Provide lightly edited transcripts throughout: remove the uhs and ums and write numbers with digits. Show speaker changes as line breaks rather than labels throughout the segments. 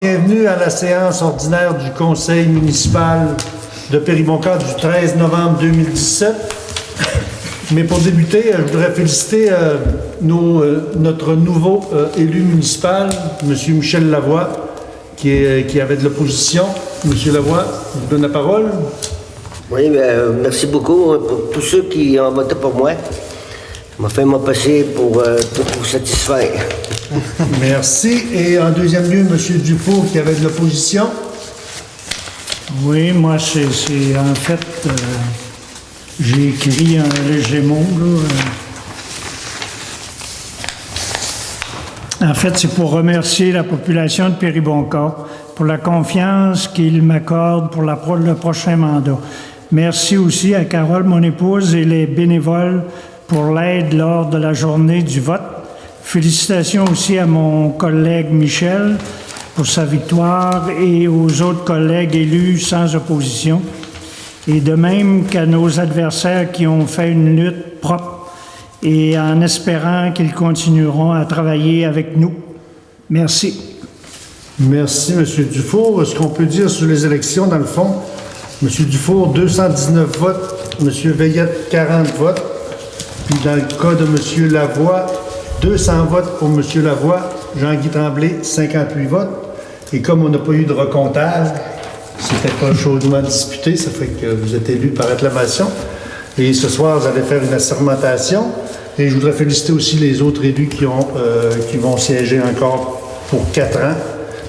Bienvenue à la séance ordinaire du Conseil municipal de Péribonka du 13 novembre 2017. Mais pour débuter, je voudrais féliciter notre nouveau élu municipal, M. Michel Lavoie, qui avait de l'opposition. M. Lavoie, je vous donne la parole.
Oui, merci beaucoup pour tous ceux qui ont voté pour moi. Ça m'a fait mon passé pour vous satisfaire.
Merci. Et en deuxième lieu, M. Dufour, qui avait de l'opposition.
Oui, moi, c'est en fait, j'ai écrit un léger mot, là. En fait, c'est pour remercier la population de Péribonka pour la confiance qu'ils m'accordent pour le prochain mandat. Merci aussi à Carole, mon épouse, et les bénévoles pour l'aide lors de la journée du vote. Félicitations aussi à mon collègue Michel pour sa victoire et aux autres collègues élus sans opposition. Et de même qu'à nos adversaires qui ont fait une lutte propre et en espérant qu'ils continueront à travailler avec nous. Merci.
Merci, M. Dufour. Ce qu'on peut dire sur les élections, dans le fond, M. Dufour, 219 votes, M. Veillette, 40 votes. Puis dans le cas de M. Lavoie, 200 votes pour M. Lavoie, Jean-Guy Tremblay, 58 votes. Et comme on n'a pas eu de recomptage, c'était pas chaudement disputé, ça fait que vous êtes élu par acclamation. Et ce soir, vous allez faire une assermentation. Et je voudrais féliciter aussi les autres élus qui vont siéger encore pour 4 ans,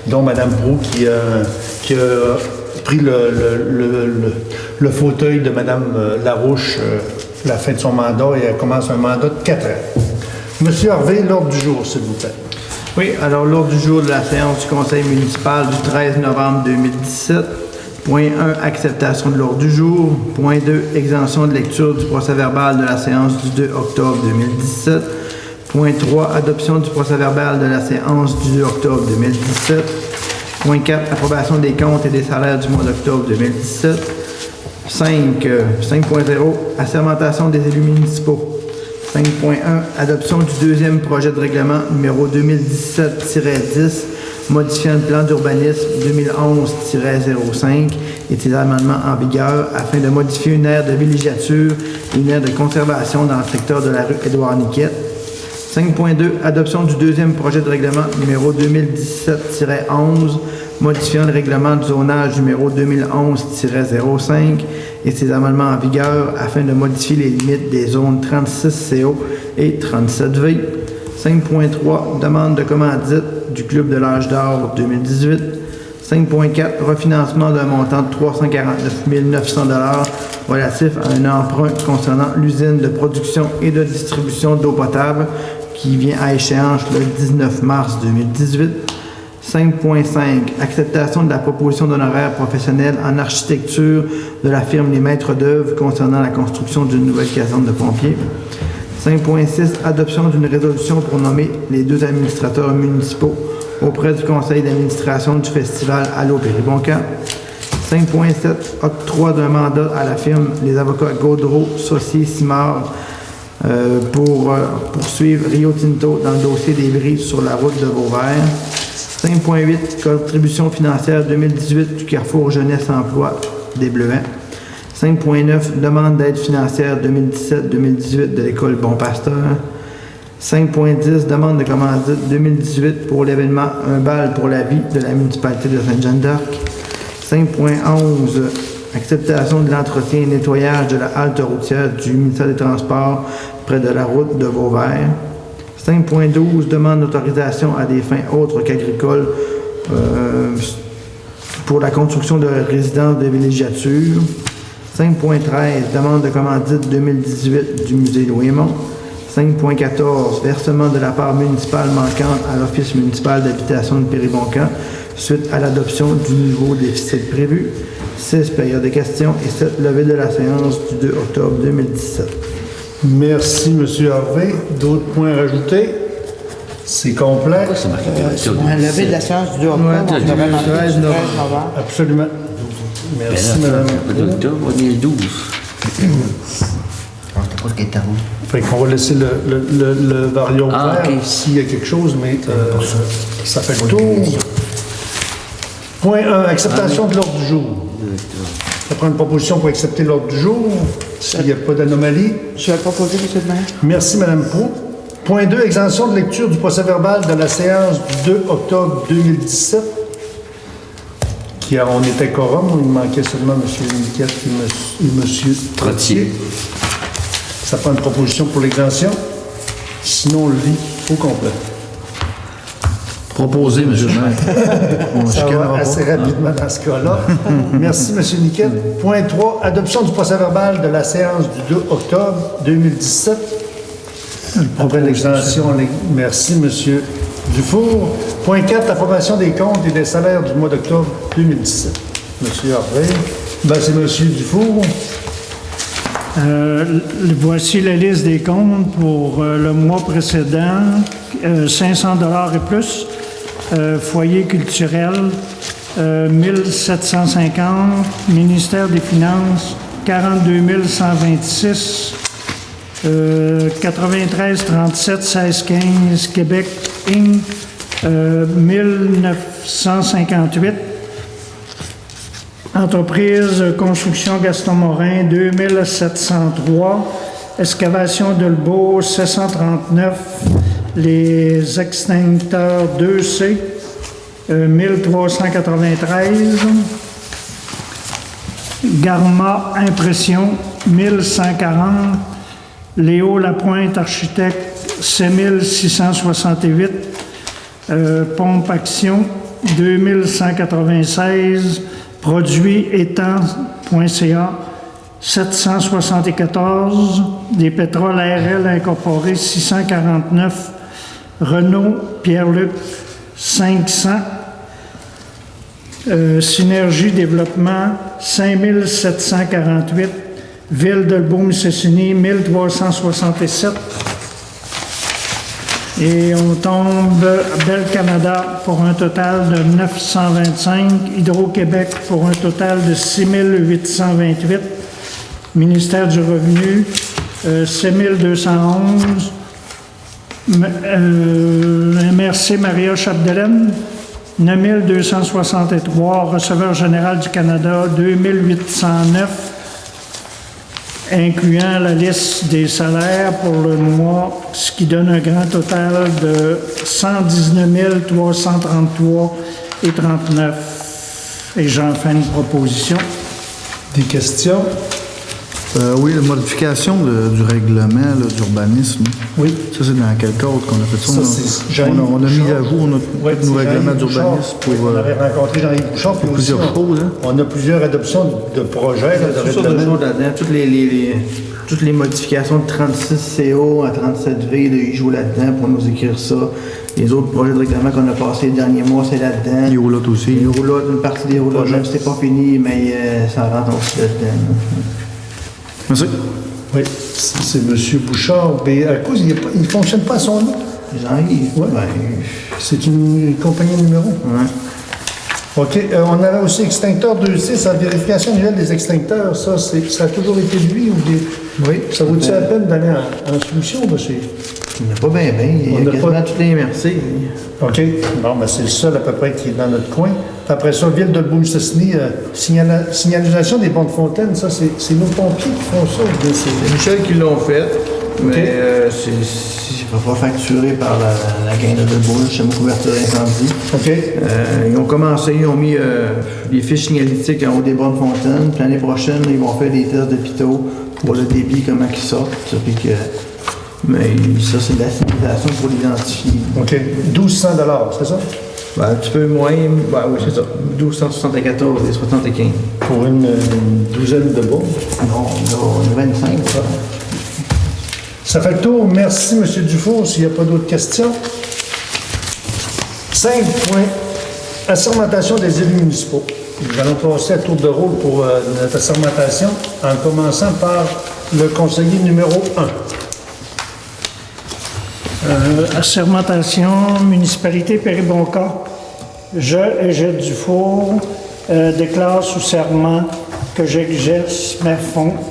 dont Mme Brou qui a pris le fauteuil de Mme Larouche la fin de son mandat et elle commence un mandat de 4 ans. Monsieur Harvey, l'ordre du jour, s'il vous plaît.
Oui, alors l'ordre du jour de la séance du Conseil municipal du 13 novembre 2017. Point 1, acceptation de l'ordre du jour. Point 2, exemption de lecture du procès-verbal de la séance du 2 octobre 2017. Point 3, adoption du procès-verbal de la séance du 2 octobre 2017. Point 4, approbation des comptes et des salaires du mois d'octobre 2017. 5.0, assermentation des élus municipaux. 5.1, adoption du deuxième projet de règlement numéro 2017-10, modifiant le plan d'urbanisme 2011-05 et ses amendements en vigueur afin de modifier une aire de villégiature et une aire de conservation dans le secteur de la rue Édouard-Niquette. 5.2, adoption du deuxième projet de règlement numéro 2017-11, modifiant le règlement de zonage numéro 2011-05 et ses amendements en vigueur afin de modifier les limites des zones 36CO et 37V. 5.3, demande de commandite du Club de l'Âge d'Or 2018. 5.4, refinancement d'un montant de 349 900 $ relatif à un emprunt concernant l'usine de production et de distribution d'eau potable qui vient à échéance le 19 mars 2018. 5.5, acceptation de la proposition d'honoraires professionnels en architecture de la firme Les Maîtres d'œuvre concernant la construction d'une nouvelle caserne de pompiers. 5.6, adoption d'une résolution pour nommer les 2 administrateurs municipaux auprès du conseil d'administration du festival Allô Péribonka. 5.7, octroi d'un mandat à la firme Les Avocats Gaudreau, Saucier, Simard pour poursuivre Rio Tinto dans le dossier des bris sur la route de Vauvert. 5.8, contribution financière 2018 du Carrefour Jeunesse Emploi des Bleuets. 5.9, demande d'aide financière 2017-2018 de l'école Bon Pasteur. 5.10, demande de commandite 2018 pour l'événement Un bal pour la vie de la municipalité de Sainte-Jeanne-d'Arc. 5.11, acceptation de l'entretien et nettoyage de la halte routière du ministère des Transports près de la route de Vauvert. 5.12, demande d'autorisation à des fins autres qu'agricoles pour la construction de résidences de villégiature. 5.13, demande de commandite 2018 du musée Louis-Mont. 5.14, versement de la part municipale manquante à l'Office municipal d'habitation de Péribonka suite à l'adoption du nouveau déficit prévu. 6, période de questions et 7, levée de la séance du 2 octobre 2017.
Merci, M. Harvey. D'autres points rajoutés? C'est complet.
Levé de la séance du 2 octobre, on devrait demander du 13 novembre.
Absolument. Merci, Mme.
On est le 12. On t'a pas
Fait qu'on va laisser le variant ouvert
OK.
s'il y a quelque chose, mais ça fait le tour. Point 1, acceptation de l'ordre du jour. Ça prend une proposition pour accepter l'ordre du jour, s'il n'y a pas d'anomalie.
Je vais proposer, M. le maire.
Merci, Mme Proulx. Point 2, exemption de lecture du procès-verbal de la séance du 2 octobre 2017. On était quorum, il manquait seulement M. Niquette et M. Trottier. Ça prend une proposition pour l'exemption. Sinon, on le lit au complet.
Proposé, M. le maire.
Ça va assez rapidement dans ce cas-là. Merci, M. Niquette. Point 3, adoption du procès-verbal de la séance du 2 octobre 2017. Après l'exemption, merci, M. Dufour. Point 4, approbation des comptes et des salaires du mois d'octobre 2017. M. Harvey. C'est M. Dufour.
Voici la liste des comptes pour le mois précédent. 500 $ et plus. Foyer culturel, 1750. Ministère des Finances, 42 126. 93 37 16 15. Québec Inc. 1958. Entreprise Construction Gaston Morin, 2703. Excavation de Lebeau, 739. Les extincteurs 2C, 1393. Garma Impression, 1140. Léo Lapointe Architecte, 7668. Pompe Action, 2196. Produits étangs.ca, 774. Des pétroles ARL incorporés, 649. Renault Pierre-Luc, 500. Synergie Développement, 5748. Ville de Lebeau-Mistassini, 1367. Et on tombe Bel Canada pour un total de 925. Hydro-Québec pour un total de 6828. Ministère du Revenu, 6211. MRC Maria Chapdelaine, 9263. Receveur général du Canada, 2809. Incluant la liste des salaires pour le mois, ce qui donne un grand total de 119 333 et 39. Et j'en fais une proposition.
Des questions?
Oui, la modification du règlement d'urbanisme.
Oui.
Ça, c'est dans quel cadre qu'on a fait ça? On a mis à jour notre règlement d'urbanisme pour...
On avait rencontré Jean-Yves Bouchard.
Pour plusieurs choses. Hein?
On a plusieurs adoptions de projets. De règlement.
Là-dedans, toutes les modifications de 36CO à 37V, ils jouent là-dedans pour nous écrire ça. Les autres projets de règlement qu'on a passés les derniers mois, c'est là-dedans.
Les roulottes aussi.
Les roulottes, une partie des roulottes, même si c'est pas fini, mais ça rentre aussi là-dedans.
Merci.
Oui, c'est M. Bouchard. Mais à cause, il ne fonctionne pas à son nom.
Jean-Yves?
Ouais. C'est une compagnie numéro.
Ouais.
OK. On avait aussi extincteur 2C, sa vérification annuelle des extincteurs. Ça a toujours été lui ou des...
Oui.
Ça vaut-il la peine d'aller en solution, monsieur?
Il n'y en a pas bien. Il y a quasiment toutes les MRC.
OK. Bon, c'est le seul à peu près qui est dans notre coin. Après ça, Ville de Lebeau-Mistassini, signalisation des ponts de fontaine, ça, c'est nos pompiers qui font ça.
C'est Michel qui l'ont fait, mais c'est pas facturé par la gang de Lebeau, chez ma couverture incendie.
OK.
Ils ont commencé, ils ont mis les fiches signalétiques en haut des bornes de fontaine. Puis l'année prochaine, ils vont faire des tests de pito pour le débit, comment ils sortent. Mais ça, c'est de la signalisation pour l'identifier.
OK. 1200 $, c'est ça?
Un petit peu moins, oui, c'est ça. 1274 et 75.
Pour une douzaine de bornes?
Non, on a 25.
Ça fait le tour. Merci, M. Dufour. S'il n'y a pas d'autres questions. 5 points. Assermentation des élus municipaux. Nous allons passer à tour de rôle pour notre assermentation, en commençant par le conseiller numéro 1.
Assermentation, municipalité Péribonca. Je, Égide Dufour, déclare sous serment que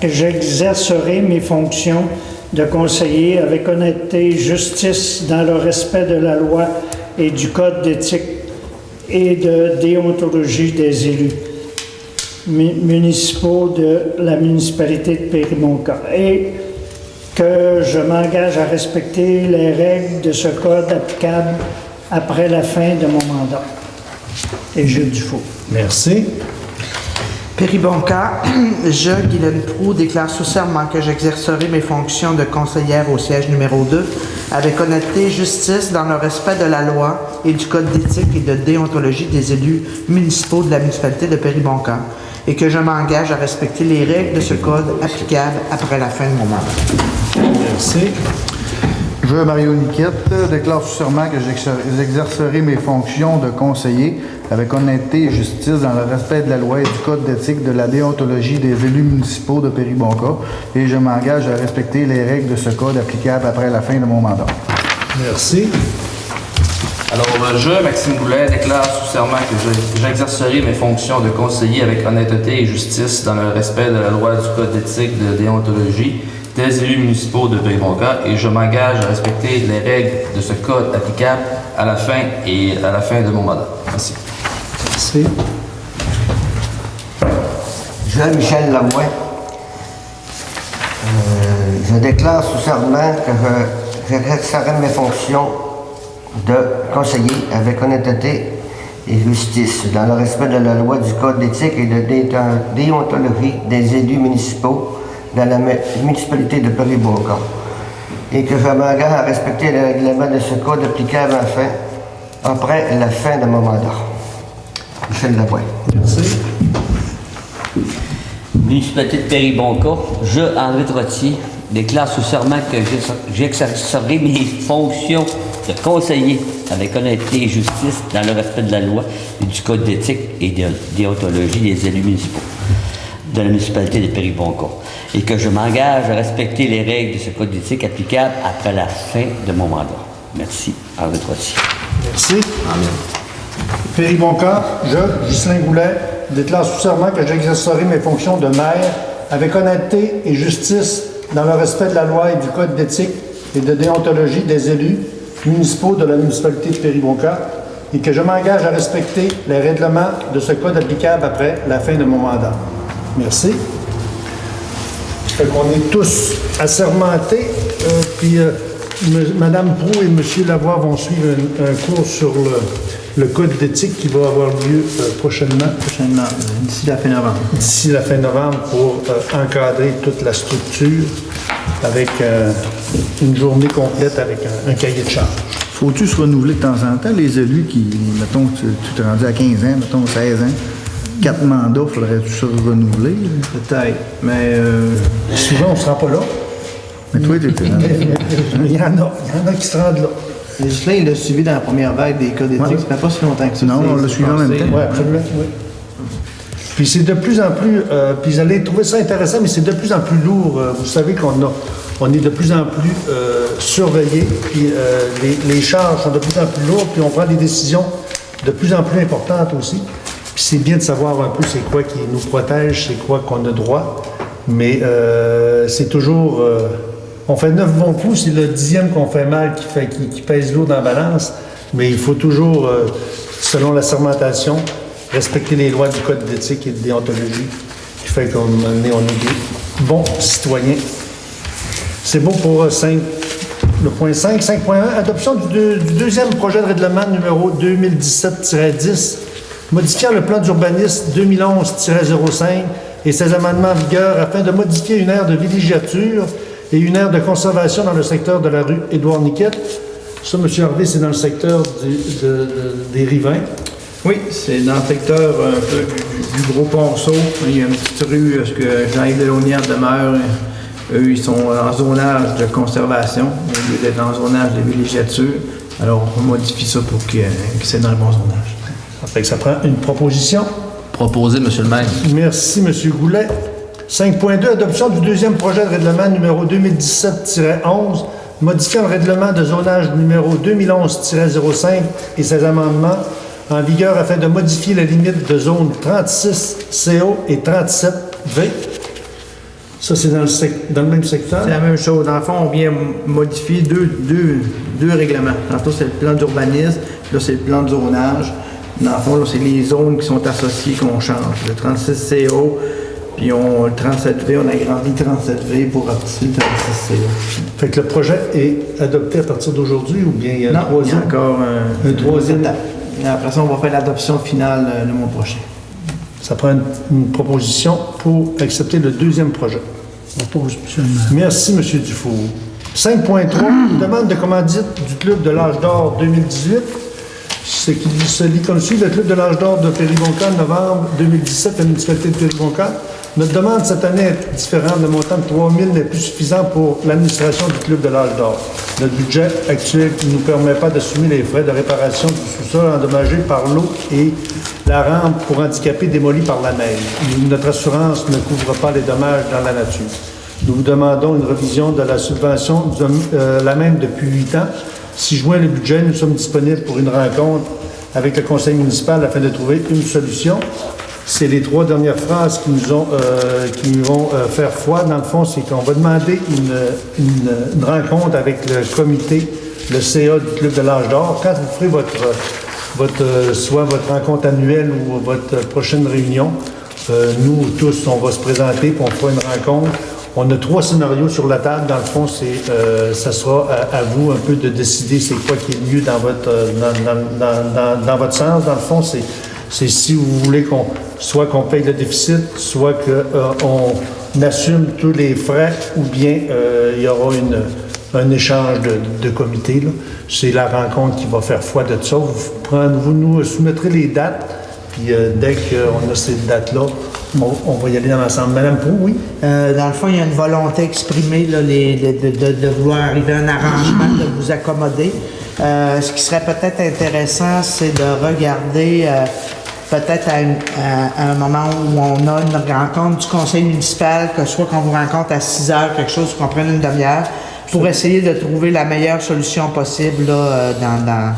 j'exercerai mes fonctions de conseiller avec honnêteté et justice dans le respect de la loi et du code d'éthique et de déontologie des élus municipaux de la municipalité de Péribonka et que je m'engage à respecter les règles de ce code applicables après la fin de mon mandat. Et Gilles Dufault.
Merci.
Péribonka, je, Guylaine Proulx, déclare sous serment que j'exercerai mes fonctions de conseillère au siège numéro 2 avec honnêteté et justice dans le respect de la loi et du code d'éthique et de déontologie des élus municipaux de la municipalité de Péribonka et que je m'engage à respecter les règles de ce code applicables après la fin de mon mandat.
Merci.
Je, Mario Niquette, déclare sous serment que j'exercerai mes fonctions de conseiller avec honnêteté et justice dans le respect de la loi et du code d'éthique de la déontologie des élus municipaux de Péribonka et je m'engage à respecter les règles de ce code applicables après la fin de mon mandat.
Merci.
Alors, je, Maxime Goulet, déclare sous serment que j'exercerai mes fonctions de conseiller avec honnêteté et justice dans le respect de la loi du code d'éthique de déontologie des élus municipaux de Péribonka et je m'engage à respecter les règles de ce code applicable à la fin de mon mandat. Merci.
Merci.
Je, Michel Lamoine, je déclare sous serment que j'exercerai mes fonctions de conseiller avec honnêteté et justice dans le respect de la loi du code d'éthique et de déontologie des élus municipaux dans la municipalité de Péribonka et que je m'engage à respecter les règlements de ce code applicable après la fin de mon mandat. Michel Lavoie.
Merci.
Municipalité de Péribonka, je, André Trottier, déclare sous serment que j'exercerai mes fonctions de conseiller avec honnêteté et justice dans le respect de la loi et du code d'éthique et de déontologie des élus municipaux de la municipalité de Péribonka et que je m'engage à respecter les règles de ce code d'éthique applicable après la fin de mon mandat. Merci, André Trottier.
Merci. Péribonka, je, Ghislain Goulet, déclare sous serment que j'exercerai mes fonctions de maire avec honnêteté et justice dans le respect de la loi et du code d'éthique et de déontologie des élus municipaux de la municipalité de Péribonka et que je m'engage à respecter les règlements de ce code applicable après la fin de mon mandat. Merci. Fait qu'on est tous assermentés, Mme Proulx et M. Lavoie vont suivre un cours sur le code d'éthique qui va avoir lieu prochainement,
D'ici la fin novembre.
D'ici la fin novembre pour encadrer toute la structure avec une journée complète avec un cahier de charge.
Faut-tu se renouveler de temps en temps, les élus qui, mettons, tu t'es rendu à 15 ans, mettons 16 ans, 4 mandats, faudrait-tu se renouveler?
Peut-être, mais...
Souvent, on ne se rend pas là.
Mais toi, tu étais là.
Il y en a qui se rendent là.
Ghislain, il l'a suivi dans la première vague des codes d'éthique.
Ouais.
Ça fait pas si longtemps que ça.
Non, on l'a suivi en même temps.
Oui, absolument. Oui. Puis c'est de plus en plus, puis vous allez trouver ça intéressant, mais c'est de plus en plus lourd. Vous savez on est de plus en plus surveillés, puis les charges sont de plus en plus lourdes, puis on prend des décisions de plus en plus importantes aussi. Puis c'est bien de savoir un peu c'est quoi qui nous protège, c'est quoi qu'on a droit, mais c'est toujours... on fait 9 bons coups, c'est le 10e qu'on fait mal qui pèse lourd dans la balance, mais il faut toujours, selon la sermentation, respecter les lois du code d'éthique et de déontologie, qui fait qu'on est des bons citoyens. C'est beau pour le point 5. 5.1, adoption du deuxième projet de règlement numéro 2017-10, modifiant le plan d'urbanisme 2011-05 et ses amendements en vigueur afin de modifier une aire de villégiature et une aire de conservation dans le secteur de la rue Édouard-Niquette. Ça, M. Harvey, c'est dans le secteur des Rivins.
Oui, c'est dans le secteur un peu du Gros Ponceau. Il y a une petite rue où Jean-Yves Delonière demeure. Eux, ils sont en zonage de conservation au lieu d'être en zonage de villégiature. Alors, on modifie ça pour que c'est dans le bon zonage.
Ça fait que ça prend une proposition.
Proposé, Monsieur le maire.
Merci, M. Goulet. 5.2, adoption du deuxième projet de règlement numéro 2017-11, modifiant le règlement de zonage numéro 2011-05 et ses amendements en vigueur afin de modifier la limite de zone 36 CO et 37 V. Ça, c'est dans le même secteur?
C'est la même chose. Dans le fond, on vient modifier deux règlements. Tantôt, c'est le plan d'urbanisme. Là, c'est le plan de zonage. Dans le fond, là, c'est les zones qui sont associées qu'on change. Le 36CO, puis le 37V, on agrandit le 37V pour rapetisser le 36CO.
Fait que le projet est adopté à partir d'aujourd'hui ou bien il y a
Non,
un
il y a
troisième?
encore
Un troisième.
étape. Et après ça, on va faire l'adoption finale le mois prochain.
Ça prend une proposition pour accepter le deuxième projet.
Propose, M. le maire.
Merci, M. Dufour. 5.3, demande de commandite du Club de l'Âge d'Or 2018. Ce qui se lit comme suit, le Club de l'Âge d'Or de Péribonca, novembre 2017, la municipalité de Péribonca. Notre demande cette année est différente. Le montant de 3 000 n'est plus suffisant pour l'administration du Club de l'Âge d'Or. Notre budget actuel ne nous permet pas d'assumer les frais de réparation du sous-sol endommagé par l'eau et la rampe pour handicapés démolie par la neige. Notre assurance ne couvre pas les dommages dans la nature. Nous vous demandons une revision de la subvention, la même depuis 8 ans. Si joint le budget, nous sommes disponibles pour une rencontre avec le conseil municipal afin de trouver une solution. C'est les 3 dernières phrases qui nous vont faire foi. Dans le fond, c'est qu'on va demander une rencontre avec le comité, le CA du Club de l'Âge d'Or. Quand vous ferez soit votre rencontre annuelle ou votre prochaine réunion, nous tous, on va se présenter puis on fera une rencontre. On a 3 scénarios sur la table. Dans le fond, ça sera à vous un peu de décider c'est quoi qui est mieux dans dans votre sens. Dans le fond, c'est si vous voulez qu'on paye le déficit, soit qu'on assume tous les frais, ou bien il y aura un échange de comités. Là. C'est la rencontre qui va faire foi de ça. Vous nous soumettrez les dates, puis dès qu'on a ces dates-là, on va y aller dans l'ensemble. Madame Proulx, oui?
Dans le fond, il y a une volonté exprimée là, de vouloir arriver à un arrangement, de vous accommoder. Ce qui serait peut-être intéressant, c'est de regarder peut-être à un moment où on a une rencontre du conseil municipal, que soit qu'on vous rencontre à 6 heures, quelque chose, qu'on prenne une demi-heure, pour essayer de trouver la meilleure solution possible là, dans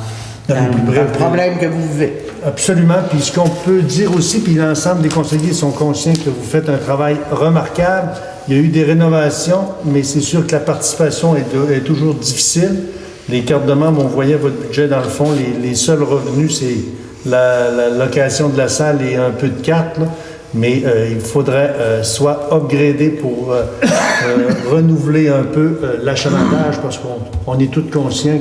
le problème que vous vivez.
Absolument. Puis ce qu'on peut dire aussi, puis l'ensemble des conseillers sont conscients que vous faites un travail remarquable. Il y a eu des rénovations, mais c'est sûr que la participation est toujours difficile. Les cartes de membres, on voyait votre budget dans le fond. Les seuls revenus, c'est la location de la salle et un peu de cartes. Là. Mais il faudrait soit upgrader pour renouveler un peu l'achalandage, parce qu'on est tous conscients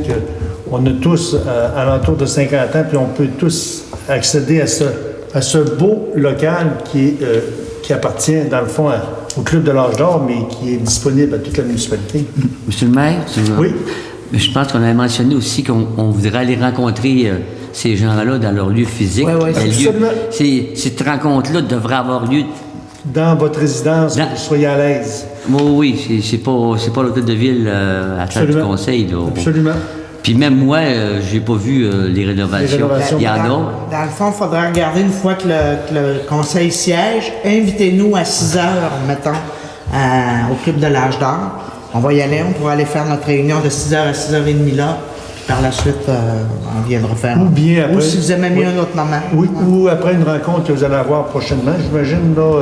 qu'on a tous alentour de 50 ans, puis on peut tous accéder à ce beau local qui appartient, dans le fond, au Club de l'Âge d'Or, mais qui est disponible à toute la municipalité.
Monsieur le maire,
Oui.
Je pense qu'on avait mentionné aussi qu'on voudrait aller rencontrer ces gens-là dans leur lieu physique.
Oui,
absolument.
Cette rencontre-là devrait avoir lieu
dans votre résidence, que vous soyez à l'aise.
Oui, c'est pas l'hôtel de ville à travers du conseil. Là.
Absolument.
Puis même moi, j'ai pas vu les rénovations. Il y en a.
Dans le fond, il faudrait regarder une fois que le conseil siège, invitez-nous à 6 heures, mettons, au Club de l'Âge d'Or. On va y aller, on pourra aller faire notre réunion de 6h à 6h30 là. Puis par la suite, on viendra faire.
Ou bien après.
Ou si vous aimez mieux un autre moment.
Oui, ou après une rencontre que vous allez avoir prochainement, j'imagine, là,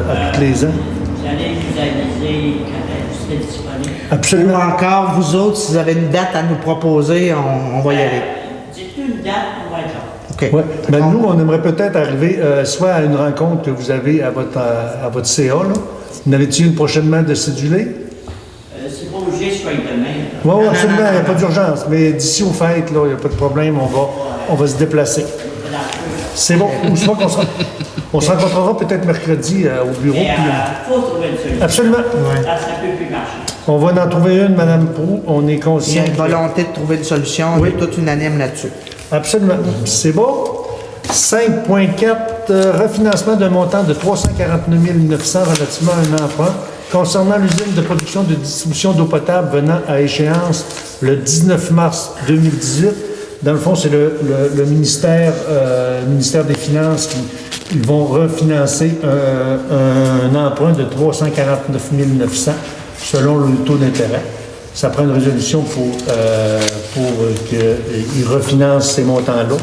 à tous les ans.
J'allais vous aviser quand vous serez disponible.
Ou
Absolument.
encore, vous autres, si vous avez une date à nous proposer, on va y aller.
Dites-nous une date, on va être là.
OK.
Ouais. Ben, nous, on aimerait peut-être arriver soit à une rencontre que vous avez à votre CA. Là. N'avez-vous une prochainement de cédulé?
C'est pas obligé que ce soit demain.
Oui, absolument, il n'y a pas d'urgence. Mais d'ici aux fêtes, il n'y a pas de problème, on va se déplacer. C'est bon. Ou soit on se rencontrera peut-être mercredi au bureau.
Mais
puis,
faut trouver une solution.
absolument.
Ça ne peut plus marcher.
On va en trouver une, Mme Proulx. On est
Il y
conscient.
a une volonté de trouver une solution, on
Oui.
est tous unanimes là-dessus.
Absolument. C'est bon. 5.4, refinancement d'un montant de 349 900 relativement à un emprunt concernant l'usine de production de distribution d'eau potable venant à échéance le 19 mars 2018. Dans le fond, c'est le ministère des Finances qui vont refinancer un emprunt de 349 900 selon le taux d'intérêt. Ça prend une résolution pour qu'ils refinancent ces montants-là.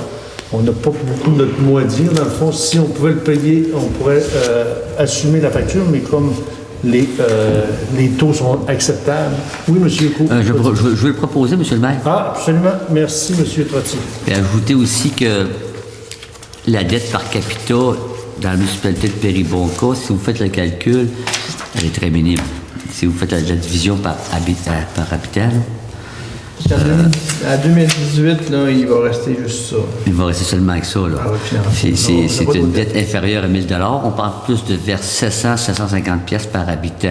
On n'a pas beaucoup de notre mot à dire. Dans le fond, si on pouvait le payer, on pourrait assumer la facture, mais comme les taux sont acceptables. Oui, M. Coux.
Je veux le proposer, M. le maire.
Ah, absolument. Merci, M. Trottier.
Et ajouter aussi que la dette par capita dans la municipalité de Péribonka, si vous faites le calcul, elle est très minime. Si vous faites la division par habitant,
À 2018, là, il va rester juste ça.
il va rester seulement que ça. Là.
Ah, ouais,
C'est une dette inférieure à 1 000 $. On parle plus de vers 700-750 pièces par habitant.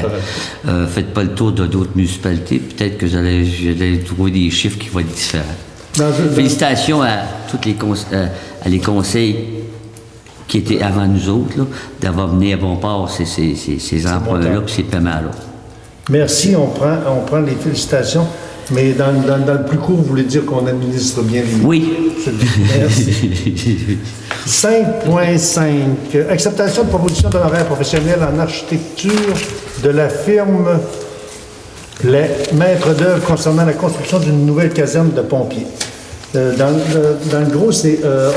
Faites pas le tour de d'autres municipalités. Peut-être que vous allez trouver des chiffres qui vont être différents. Félicitations à tous les conseils qui étaient avant nous autres, là, d'avoir mené à bon port ces emprunts-là et ces paiements-là.
Merci, on prend les félicitations. Mais dans le plus court, vous voulez dire qu'on administre bien les...
Oui.
Merci. 5.5. Acceptation de proposition d'honoraires professionnels en architecture de la firme Les Maîtres d'œuvre concernant la construction d'une nouvelle caserne de pompiers. Dans le gros,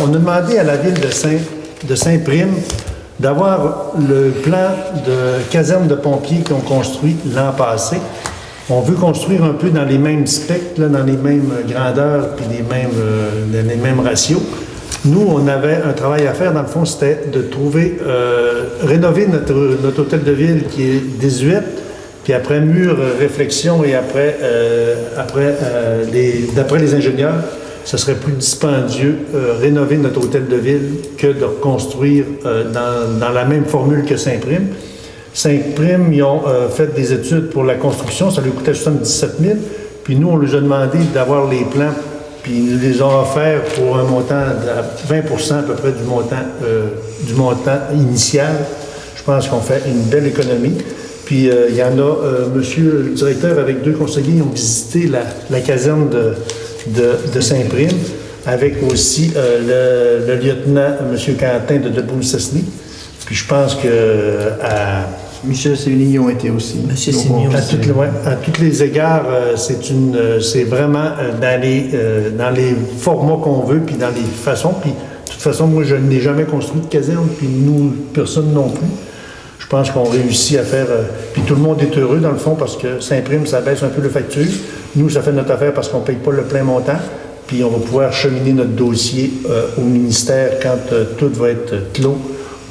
on a demandé à la ville de Saint-Prime d'avoir le plan de caserne de pompiers qu'ils ont construit l'an passé. On veut construire un peu dans les mêmes specs, là, dans les mêmes grandeurs puis les mêmes ratios. Nous, on avait un travail à faire, dans le fond, c'était de trouver, rénover notre hôtel de ville qui est désuète, puis après mûre réflexion et d'après les ingénieurs, ce serait plus dispendieux rénover notre hôtel de ville que de reconstruire dans la même formule que Saint-Prime. Saint-Prime, ils ont fait des études pour la construction, ça lui coûtait 77 000. Puis nous, on leur a demandé d'avoir les plans, puis ils nous les ont offerts pour un montant de 20 à peu près du montant initial. Je pense qu'on fait une belle économie. Puis il y en a, monsieur le directeur, avec 2 conseillers, ils ont visité la caserne de Saint-Prime, avec aussi le lieutenant, monsieur Quentin de Debout-Cessny. Puis je pense que
Michel Sévigny ont été aussi.
Monsieur Sévigny aussi.
À tous les égards, c'est vraiment dans les formats qu'on veut, puis dans les façons. Puis de toute façon, moi, je n'ai jamais construit de caserne, puis nous, personne non plus. Je pense qu'on réussit à faire... puis tout le monde est heureux, dans le fond, parce que Saint-Prime, ça baisse un peu le facture. Nous, ça fait notre affaire parce qu'on ne paye pas le plein montant. Puis on va pouvoir cheminer notre dossier au ministère quand tout va être clos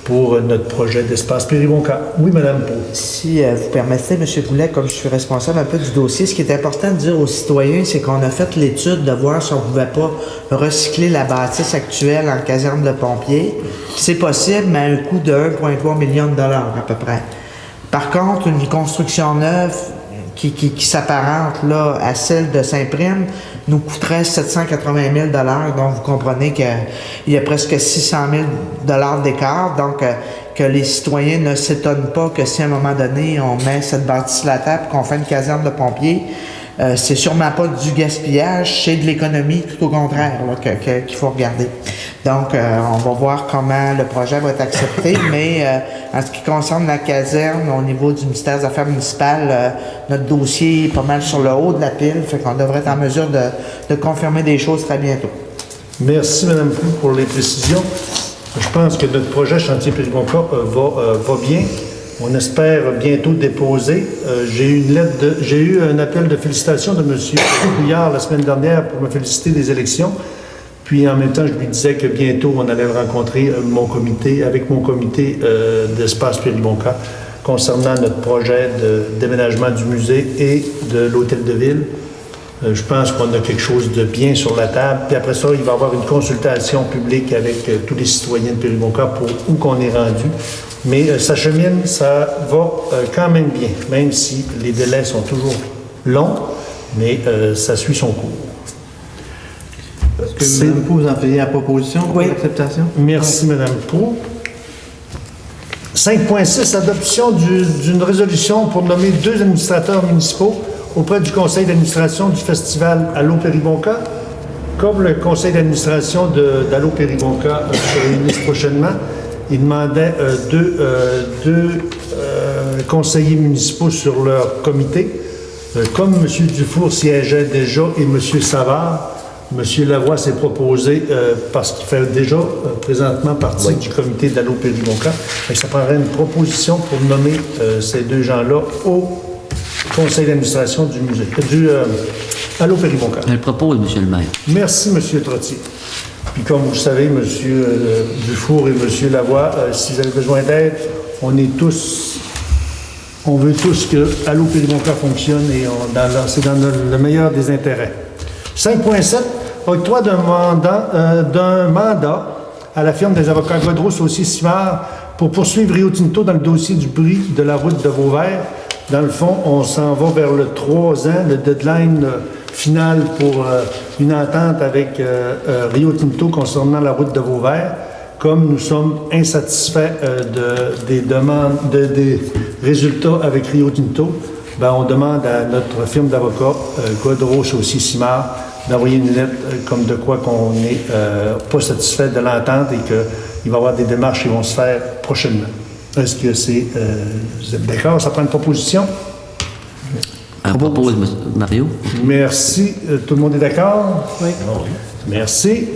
pour notre projet d'espace Péribonka. Oui, Mme Pau.
Si vous permettez, M. Goulet, comme je suis responsable un peu du dossier, ce qui est important de dire aux citoyens, c'est qu'on a fait l'étude de voir si on ne pouvait pas recycler la bâtisse actuelle en caserne de pompiers. C'est possible, mais à un coût de 1,3 million de dollars à peu près. Par contre, une construction neuve qui s'apparente là, à celle de Saint-Prime nous coûterait 780 000 $. Donc, vous comprenez qu'il y a presque 600 000 $ d'écart. Donc, que les citoyens ne s'étonnent pas que si à un moment donné, on met cette bâtisse sur la table et qu'on fait une caserne de pompiers, c'est sûrement pas du gaspillage, c'est de l'économie, tout au contraire, là, qu'il faut regarder. Donc, on va voir comment le projet va être accepté, mais en ce qui concerne la caserne, au niveau du ministère des Affaires municipales, notre dossier est pas mal sur le haut de la pile, fait qu'on devrait être en mesure de confirmer des choses très bientôt.
Merci, Mme Pou, pour les précisions. Je pense que notre projet Chantier Péribonka va bien. On espère bientôt déposer. J'ai eu un appel de félicitations de M. Couillard la semaine dernière pour me féliciter des élections. Puis en même temps, je lui disais que bientôt, on allait rencontrer avec mon comité d'espace Péribonka concernant notre projet de déménagement du musée et de l'hôtel de ville. Je pense qu'on a quelque chose de bien sur la table. Puis après ça, il va y avoir une consultation publique avec tous les citoyens de Péribonka pour où qu'on est rendu. Mais ça chemine, ça va quand même bien, même si les délais sont toujours longs, mais ça suit son cours.
Est-ce que Mme Pau, vous en faisiez la proposition pour l'acceptation?
Merci, Mme Pau. 5.6, adoption d'une résolution pour nommer 2 administrateurs municipaux auprès du conseil d'administration du festival Allô Péribonka. Comme le conseil d'administration d'Allô Péribonka se réunit prochainement, il demandait deux conseillers municipaux sur leur comité. Comme M. Dufour siégeait déjà et M. Savard, M. Lavoie s'est proposé, parce qu'il fait déjà présentement partie du comité d'Allô Péribonka, ça prendrait une proposition pour nommer ces 2 gens-là au conseil d'administration du musée, Allô Péribonka.
Je le propose, M. le maire.
Merci, M. Trottier. Puis comme vous le savez, M. Dufour et M. Lavoie, s'ils avaient besoin d'aide, on veut tous que Allô Péribonka fonctionne et c'est dans le meilleur des intérêts. 5.7, octroi d'un mandat à la firme des avocats Godreau, Saucier, Simard pour poursuivre Rio Tinto dans le dossier du bris de la route de Vauvert. Dans le fond, on s'en va vers le 3 ans, le deadline final pour une entente avec Rio Tinto concernant la route de Vauvert. Comme nous sommes insatisfaits des demandes, des résultats avec Rio Tinto, ben on demande à notre firme d'avocats, Godreau, Saucier, Simard, d'envoyer une lettre comme de quoi qu'on n'est pas satisfait de l'entente et qu'il va y avoir des démarches qui vont se faire prochainement. Est-ce que vous êtes d'accord? Ça prend une proposition?
Propose, Mario.
Merci. Tout le monde est d'accord? Oui. Merci.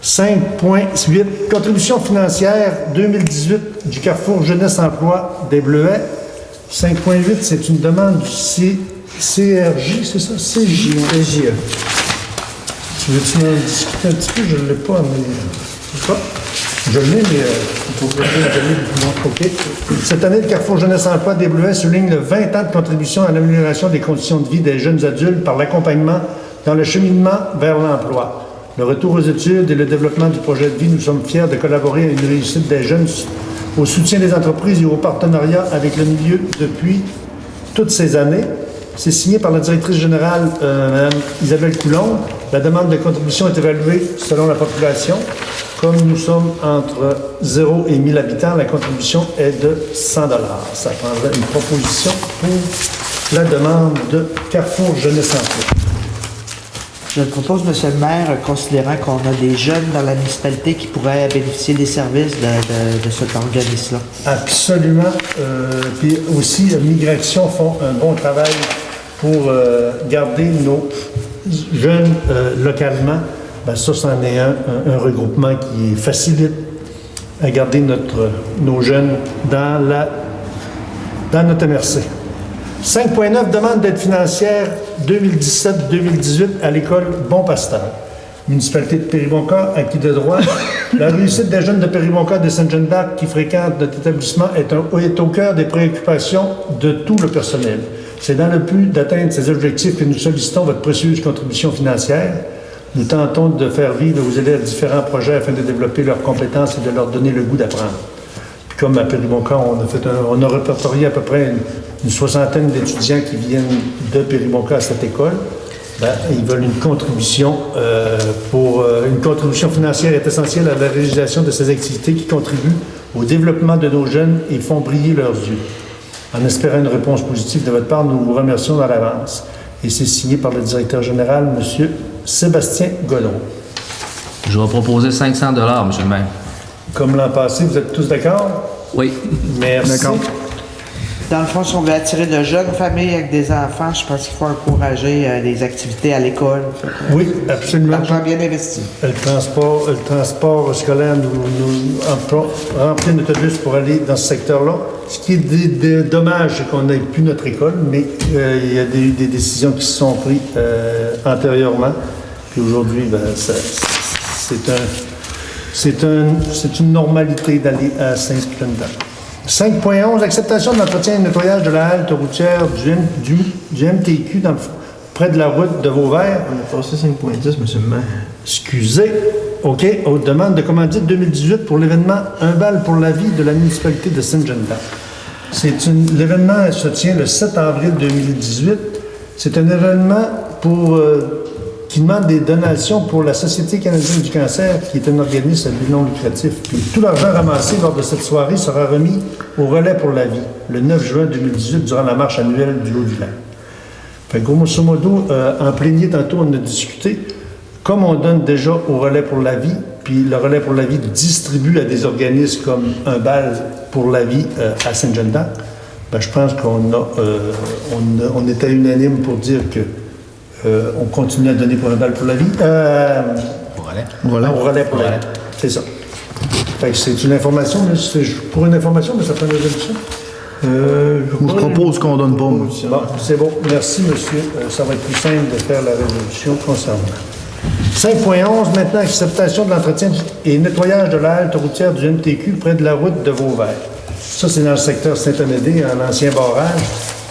5.8, contribution financière 2018 du Carrefour Jeunesse Emploi des Bleuets. 5.8, c'est une demande du CRJ, c'est ça? CJE. Tu veux-tu en discuter un petit peu? Je ne l'ai pas, mais... Je l'ai, mais il faut que je l'ai. OK. Cette année, le Carrefour Jeunesse Emploi des Bleuets souligne le 20 ans de contribution à l'amélioration des conditions de vie des jeunes adultes par l'accompagnement dans le cheminement vers l'emploi. Le retour aux études et le développement du projet de vie, nous sommes fiers de collaborer à une réussite des jeunes, au soutien des entreprises et au partenariat avec le milieu depuis toutes ces années. C'est signé par la directrice générale, Mme Isabelle Coulombe. La demande de contribution est évaluée selon la population. Comme nous sommes entre 0 et 1000 habitants, la contribution est de 100 $. Ça prendrait une proposition pour la demande de Carrefour Jeunesse Emploi.
Je le propose, M. le maire, considérant qu'on a des jeunes dans la municipalité qui pourraient bénéficier des services de cet organisme-là. Absolument.
Puis aussi, Migration font un bon travail pour garder nos jeunes localement. Ben ça, c'en est un regroupement qui facilite à garder nos jeunes dans notre MRC. 5.9, demande d'aide financière 2017-2018 à l'école Bon Pasteur. Municipalité de Péribonka, acquis de droit. La réussite des jeunes de Péribonka de Sainte-Jeanne-d'Arc qui fréquentent notre établissement est au cœur des préoccupations de tout le personnel. C'est dans le but d'atteindre ces objectifs que nous sollicitons votre précieuse contribution financière. Nous tentons de faire vivre aux élèves différents projets afin de développer leurs compétences et de leur donner le goût d'apprendre. Puis comme à Péribonka, on a répertorié à peu près une soixantaine d'étudiants qui viennent de Péribonka à cette école. Ben, ils veulent une contribution une contribution financière est essentielle à la réalisation de ces activités qui contribuent au développement de nos jeunes et font briller leurs yeux. En espérant une réponse positive de votre part, nous vous remercions dans l'avance. Et c'est signé par le directeur général, M. Sébastien Godreau.
Je vais proposer 500 $, M. le maire.
Comme l'an passé, vous êtes tous d'accord?
Oui.
Merci.
D'accord.
Dans le fond, si on veut attirer de jeunes familles avec des enfants, je pense qu'il faut encourager les activités à l'école.
Oui, absolument.
L'argent bien investi.
Le transport scolaire nous remplit notre autobus pour aller dans ce secteur-là. Ce qui est dommage, c'est qu'on n'ait plus notre école, mais il y a eu des décisions qui se sont prises antérieurement. Puis aujourd'hui, ben, c'est une normalité d'aller à Sainte-Jeanne-d'Arc. 5.11, acceptation de l'entretien et nettoyage de la halte routière du MTQ près de la route de Vauvert.
On a passé 5.10, M. le maire.
Excusez. OK. Aux demandes de commandite 2018 pour l'événement Un bal pour la vie de la municipalité de Sainte-Jeanne-d'Arc. L'événement se tient le 7 avril 2018. C'est un événement qui demande des donations pour la Société canadienne du cancer, qui est un organisme à but non lucratif. Puis tout l'argent ramassé lors de cette soirée sera remis au Relais pour la vie, le 9 juin 2018, durant la marche annuelle du Haut-du-Lac. Fait grosso modo, en plénier, tantôt, on a discuté, comme on donne déjà au Relais pour la vie, puis le Relais pour la vie distribue à des organismes comme Un bal pour la vie à Sainte-Jeanne-d'Arc, ben, je pense on était unanime pour dire que on continue à donner pour Un bal pour la vie. Au Relais pour la vie. C'est ça. Fait que c'est une information, mais pour une information, mais ça prend une résolution.
Je propose qu'on donne pas, monsieur.
Bon, c'est bon. Merci, monsieur. Ça va être plus simple de faire la résolution concernant. 5.11, maintenant, acceptation de l'entretien et nettoyage de la halte routière du MTQ près de la route de Vauvert. Ça, c'est dans le secteur Saint-Amédée, un ancien barrage.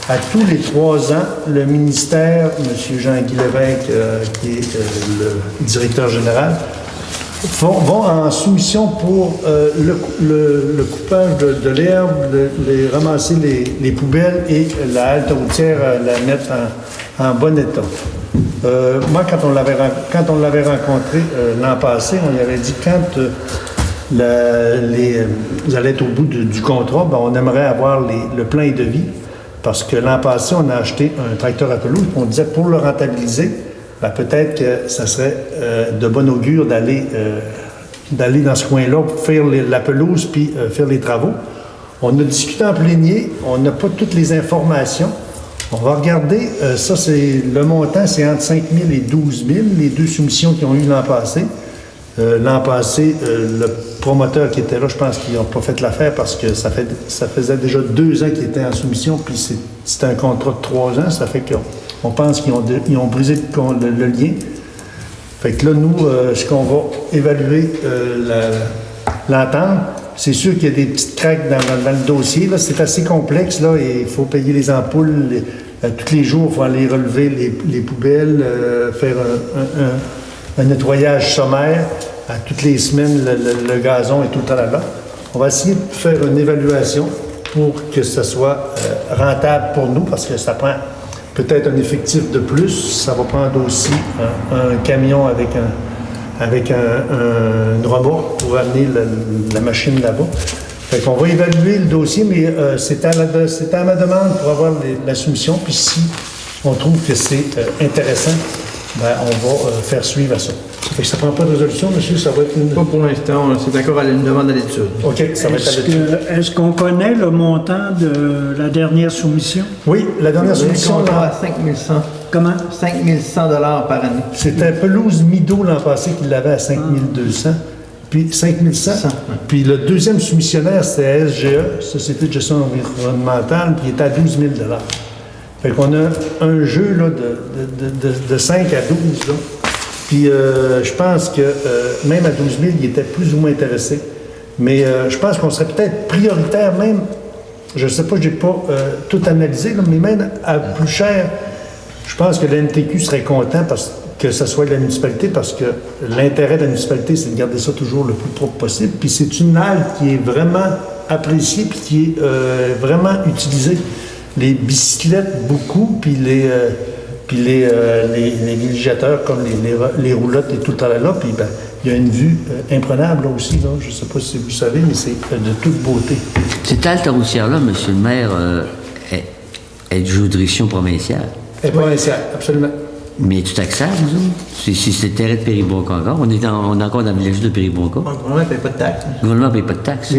À tous les 3 ans, le ministère, M. Jean-Guy Lévesque, qui est le directeur général, vont en soumission pour le coupage de l'herbe, ramasser les poubelles et la halte routière, la mettre en bon état. Moi, quand on l'avait rencontré l'an passé, on lui avait dit quand vous allez être au bout du contrat, ben, on aimerait avoir le plein de vie, parce que l'an passé, on a acheté un tracteur à pelouse, on disait pour le rentabiliser, ben, peut-être que ça serait de bon augure d'aller dans ce coin-là pour faire la pelouse puis faire les travaux. On a discuté en plénier, on n'a pas toutes les informations. On va regarder, ça c'est le montant, c'est entre 5 000 et 12 000, les 2 soumissions qu'ils ont eues l'an passé. L'an passé, le promoteur qui était là, je pense qu'ils n'ont pas fait l'affaire parce que ça faisait déjà 2 ans qu'ils étaient en soumission, puis c'était un contrat de 3 ans, ça fait qu'on pense qu'ils ont brisé le lien. Fait que là, nous, ce qu'on va évaluer l'entente, c'est sûr qu'il y a des petites craques dans le dossier. Là, c'est assez complexe, là, et il faut payer les ampoules. Tous les jours, il faut aller relever les poubelles, faire un nettoyage sommaire. À toutes les semaines, le gazon est tout le temps là-bas. On va essayer de faire une évaluation pour que ce soit rentable pour nous, parce que ça prend peut-être un effectif de plus. Ça va prendre aussi un camion avec une remorque pour amener la machine là-bas. Fait qu'on va évaluer le dossier, mais c'est à ma demande pour avoir la soumission. Puis si on trouve que c'est intéressant, ben, on va faire suivre à ça. Fait que ça ne prend pas de résolution, monsieur, ça va être une...
Pas pour l'instant, c'est encore à une demande à l'étude.
OK, ça va être à l'étude.
Est-ce qu'on connaît le montant de la dernière soumission?
Oui, la dernière soumission...
à 5 100.
Comment?
5 100 $ par année.
C'était Pelouse Mido l'an passé qui l'avait à 5 200. Puis 5 100. Puis le deuxième soumissionnaire, c'était SGE, Société de gestion environnementale, puis il était à 12 000 $. Fait qu'on a un jeu là, de 5 à 12. Là. Puis je pense que même à 12 000, il était plus ou moins intéressé. Mais je pense qu'on serait peut-être prioritaire même, je ne sais pas, je n'ai pas tout analysé, là, mais même à plus cher, je pense que la MTQ serait content que ce soit de la municipalité, parce que l'intérêt de la municipalité, c'est de garder ça toujours le plus propre possible. Puis c'est une halte qui est vraiment appréciée puis qui est vraiment utilisée. Les bicyclettes, beaucoup, puis les villégiateurs, comme les roulottes et tout le temps là, puis ben, il y a une vue imprenable là aussi. Là. Je ne sais pas si vous savez, mais c'est de toute beauté.
Cette halte routière-là, monsieur le maire, est de juridiction provinciale.
Et provinciale, absolument.
Mais tout taxable, nous autres? Si c'est le terrain de Péribonca encore, on est encore dans le village de Péribonca.
Le gouvernement ne paye pas de taxes.
Le gouvernement ne paye pas de taxes.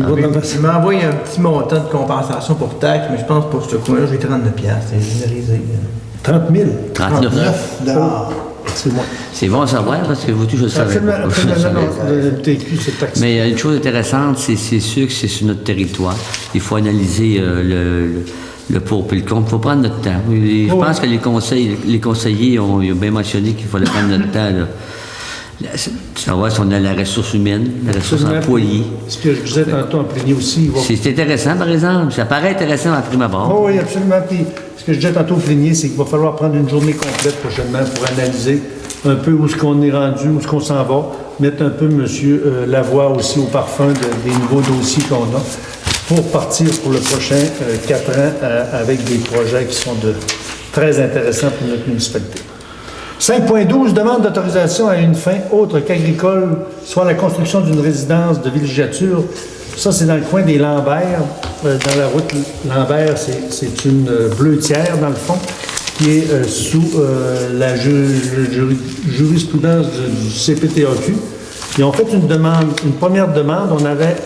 Il m'a envoyé un petit montant de compensation pour taxes, mais je pense pour ce coin-là, j'ai 39$. C'est généralisé.
30 000?
39.
C'est moi.
C'est bon à savoir, parce que vous tous, je le savais pas.
Absolument, le MTQ, c'est taxé.
Mais une chose intéressante, c'est sûr que c'est sur notre territoire. Il faut analyser le pour et le contre. Il faut prendre notre temps. Je pense que les conseillers ont bien mentionné qu'il fallait prendre notre temps. Là. Savoir si on a la ressource humaine, la ressource employée.
Ce que je disais tantôt en plénier aussi.
C'est intéressant, par exemple. Ça paraît intéressant à prime abord.
Oh, oui, absolument. Puis, ce que je disais tantôt au plénier, c'est qu'il va falloir prendre une journée complète prochainement pour analyser un peu où est-ce qu'on est rendu, où est-ce qu'on s'en va. Mettre un peu M. Lavoie aussi au parfum des nouveaux dossiers qu'on a pour partir pour le prochain 4 ans avec des projets qui sont très intéressants pour notre municipalité. 5.12, demande d'autorisation à une fin autre qu'agricole, soit la construction d'une résidence de villégiature. Ça, c'est dans le coin des Lambert, dans la route Lambert. C'est une bleutière, dans le fond, qui est sous la jurisprudence du CPTAQ. Ils ont fait une première demande. On avait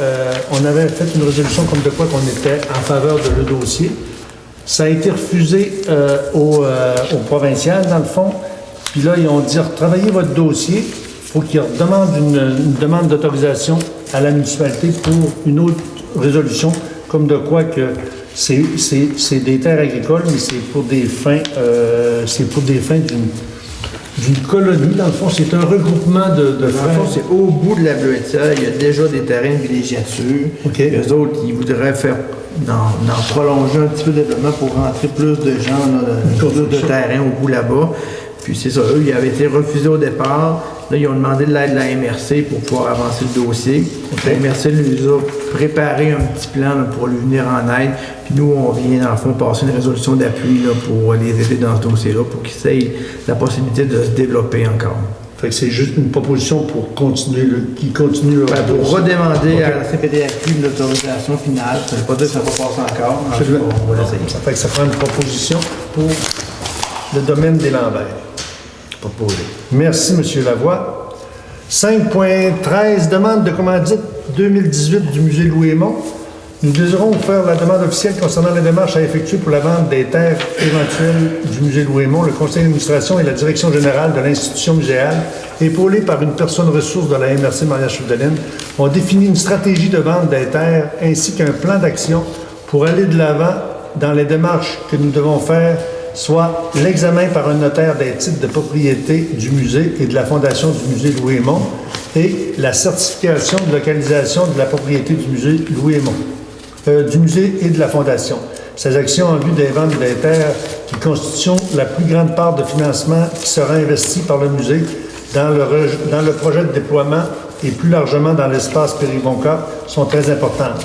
fait une résolution comme de quoi qu'on était en faveur de le dossier. Ça a été refusé au provincial, dans le fond. Puis là, ils ont dit, retravaillez votre dossier. Il faut qu'ils demandent une demande d'autorisation à la municipalité pour une autre résolution, comme de quoi que c'est des terres agricoles, mais c'est pour des fins d'une colonie. Dans le fond, c'est un regroupement de
Dans le
frères.
fond, c'est au bout de la bleuetière, il y a déjà des terrains de villégiature.
OK.
Les autres, ils voudraient faire d'en prolonger un petit peu le développement pour rentrer plus de gens, là, plus de terrain au bout là-bas. Puis c'est ça, eux, ils avaient été refusés au départ. Là, ils ont demandé de l'aide de la MRC pour pouvoir avancer le dossier. La MRC lui a préparé un petit plan là, pour lui venir en aide. Puis nous, on vient, dans le fond, passer une résolution d'appui là, pour les aider dans ce dossier-là, pour qu'ils aient la possibilité de se développer encore.
Fait que c'est juste une proposition pour continuer, qui continue le
Ben, pour
dossier.
redemander à la CPDAQ l'autorisation finale. Ça ne veut pas dire que ça va passer encore. mais en tout cas, on va l'essayer.
Ça fait que ça prend une proposition pour le domaine des Lambert. Proposé. Merci, M. Lavoie. 5.13, demande de commandite 2018 du musée Louis-Aymon. Nous désirons vous faire la demande officielle concernant les démarches à effectuer pour la vente des terres éventuelles du musée Louis-Aymon. Le conseil d'administration et la direction générale de l'institution muséale, épaulée par une personne ressource de la MRC Maria-Chapdelaine, ont défini une stratégie de vente des terres ainsi qu'un plan d'action pour aller de l'avant dans les démarches que nous devons faire, soit l'examen par un notaire des titres de propriété du musée et de la fondation du musée Louis-Aymon et la certification de localisation de la propriété du musée Louis-Aymon, du musée et de la fondation. Ces actions en vue des ventes des terres qui constituent la plus grande part de financement qui sera investi par le musée dans le projet de déploiement et plus largement dans l'espace Péribonka sont très importantes.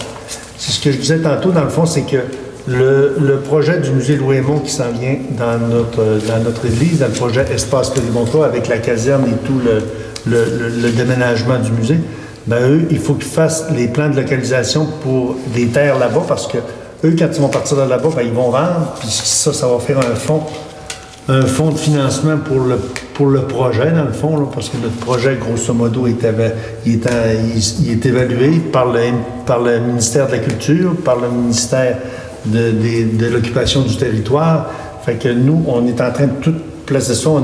C'est ce que je disais tantôt, dans le fond, c'est que le projet du musée Louis-Aymon qui s'en vient dans notre église, dans le projet Espace Péribonka, avec la caserne et tout le déménagement du musée, ben eux, il faut qu'ils fassent les plans de localisation pour des terres là-bas, parce que eux, quand ils vont partir de là-bas, ben, ils vont vendre, puis ça va faire un fonds de financement pour le projet, dans le fond, là, parce que notre projet, grosso modo, il est évalué par le ministère de la Culture, par le ministère de l'occupation du territoire. Fait que nous, on est en train de tout placer ça. On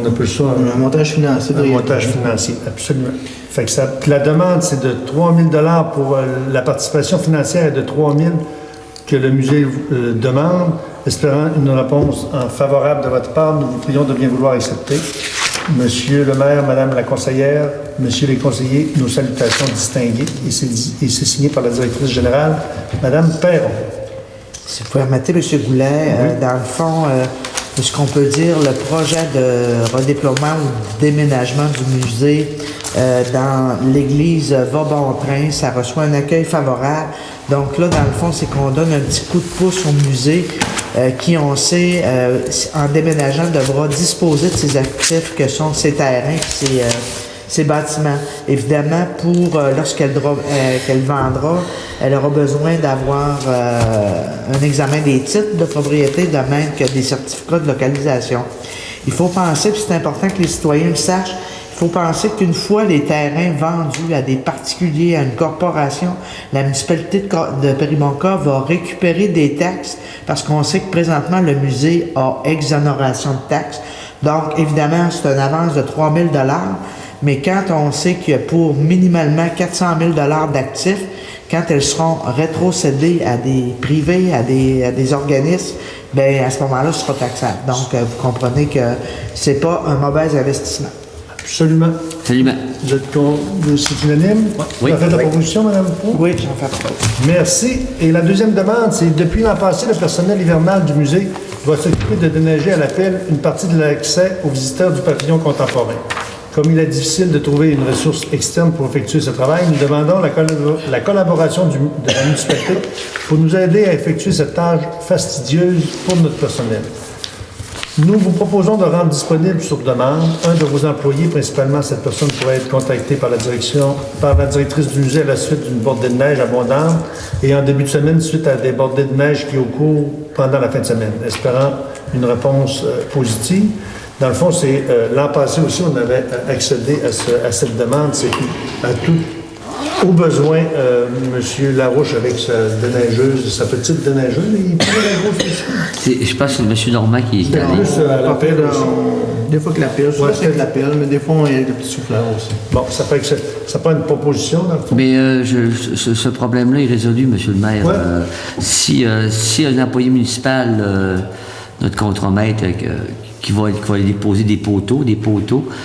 appelle ça
Un montage financier.
un montage financier, absolument. Fait que la demande, c'est de 3 000 $ pour la participation financière est de 3 000 que le musée demande. Espérant une réponse favorable de votre part, nous vous prions de bien vouloir accepter. Monsieur le maire, Madame la conseillère, Messieurs les conseillers, nos salutations distinguées. Et c'est signé par la directrice générale, Madame Perron.
Si vous permettez, M. Goulet, dans le fond, ce qu'on peut dire, le projet de redéploiement ou de déménagement du musée dans l'église va bon train, ça reçoit un accueil favorable. Donc là, dans le fond, c'est qu'on donne un petit coup de pouce au musée qui, on sait, en déménageant, devra disposer de ses actifs que sont ses terrains et ses bâtiments. Évidemment, pour lorsqu'elle qu'elle vendra, elle aura besoin d'avoir un examen des titres de propriété, de même que des certificats de localisation. Il faut penser, puis c'est important que les citoyens le sachent, il faut penser qu'une fois les terrains vendus à des particuliers, à une corporation, la municipalité de Péribonka va récupérer des taxes parce qu'on sait que présentement le musée a exonération de taxes. Donc, évidemment, c'est une avance de 3 000 $, mais quand on sait qu'il y a pour minimalement 400 000 $ d'actifs, quand elles seront rétrocédées à des privés, à des organismes, bien, à ce moment-là, ce sera taxable. Donc, vous comprenez que c'est pas un mauvais investissement.
Absolument.
Absolument.
C'est unanime?
Oui.
Vous avez fait la proposition, Mme Proulx?
Oui, j'en fais pas.
Merci. Et la deuxième demande, c'est depuis l'an passé, le personnel hivernal du musée va s'occuper de déneiger à l'appel une partie de l'accès aux visiteurs du pavillon contemporain. Comme il est difficile de trouver une ressource externe pour effectuer ce travail, nous demandons la collaboration de la municipalité pour nous aider à effectuer cette tâche fastidieuse pour notre personnel. Nous vous proposons de rendre disponible sur demande un de vos employés, principalement cette personne pourrait être contactée par la directrice du musée à la suite d'une bordée de neige abondante et en début de semaine suite à des bordées de neige qui au cours pendant la fin de semaine, espérant une réponse positive. Dans le fond, c'est l'an passé aussi, on avait accédé à cette demande, c'est à tout. Au besoin, M. Larouche, avec sa déneigeuse, sa petite déneigeuse, il prend la grosse aussi.
Je pense que c'est M. Normand qui est
C'était
allé.
plus à la pelle aussi.
Des fois que la pelle, souvent c'est de la pelle, mais des fois il y a des petits souffleurs aussi.
Bon, ça fait que ça prend une proposition, dans le fond.
Mais ce problème-là est résolu, M. le maire.
Ouais.
Si un employé municipal, notre contremaître, qui va aller déposer des poteaux.